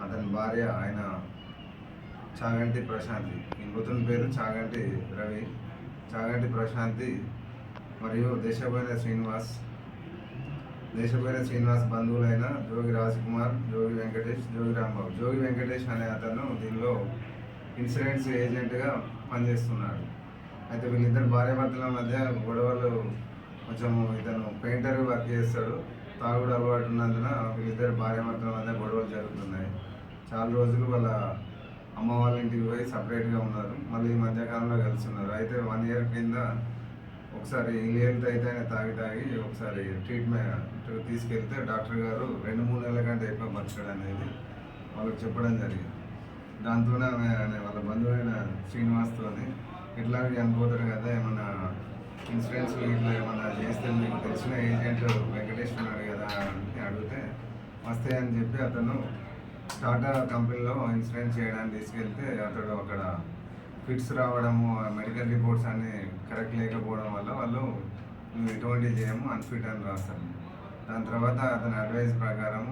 అతని భార్య ఆయన చాగంటి ప్రశాంతి, ఈ మృతుని పేరు చాగంటి రవి, చాగంటి ప్రశాంతి మరియు దేశపోయిన శ్రీనివాస్ బంధువులైన జోగి రాజ్కుమార్, జోగి వెంకటేష్, జోగి రాంబాబు. జోగి వెంకటేష్ అనే అతను దీనిలో ఇన్సూరెన్స్ ఏజెంట్గా పనిచేస్తున్నాడు. అయితే వీళ్ళిద్దరు భార్యాభర్తల మధ్య గొడవలు, కొంచెం ఇతను పెయింటర్ వర్క్ చేస్తాడు, తాగుడు అలవాటు ఉన్నందున వీళ్ళిద్దరు భార్యాభర్తల మధ్య గొడవలు జరుగుతున్నాయి. చాలా రోజులు వాళ్ళ అమ్మ వాళ్ళ ఇంటికి పోయి సపరేట్గా ఉన్నారు, మళ్ళీ ఈ మధ్యకాలంలో కలిసి ఉన్నారు. అయితే 1 year కింద ఒకసారి ఇల్లు అయితే తాగి ఒకసారి ట్రీట్మెంట్ తీసుకెళ్తే డాక్టర్ గారు 2-3 నెలల కంటే ఎక్కువ బతకడు అనేది వాళ్ళకి చెప్పడం జరిగింది. దాంతోనే వాళ్ళ బంధువైన శ్రీనివాస్తో ఇట్లా చనిపోతారు కదా, ఏమన్నా ఇన్సూరెన్స్ ఇట్లా ఏమన్నా చేస్తే మీకు తెలిసిన ఏజెంట్ వెంకటేష్ ఉన్నాడు కదా అని అడిగితే వస్తాయి అని చెప్పి అతను టాటా కంపెనీలో ఇన్సూరెన్స్ చేయడానికి తీసుకెళ్తే అతడు అక్కడ ఫిట్స్ రావడము, మెడికల్ రిపోర్ట్స్ అన్నీ కరెక్ట్ లేకపోవడం వల్ల వాళ్ళు మేము ఎటువంటి చేయము, అన్ఫిట్ అని రాస్తారు. దాని తర్వాత అతని అడ్వైస్ ప్రకారం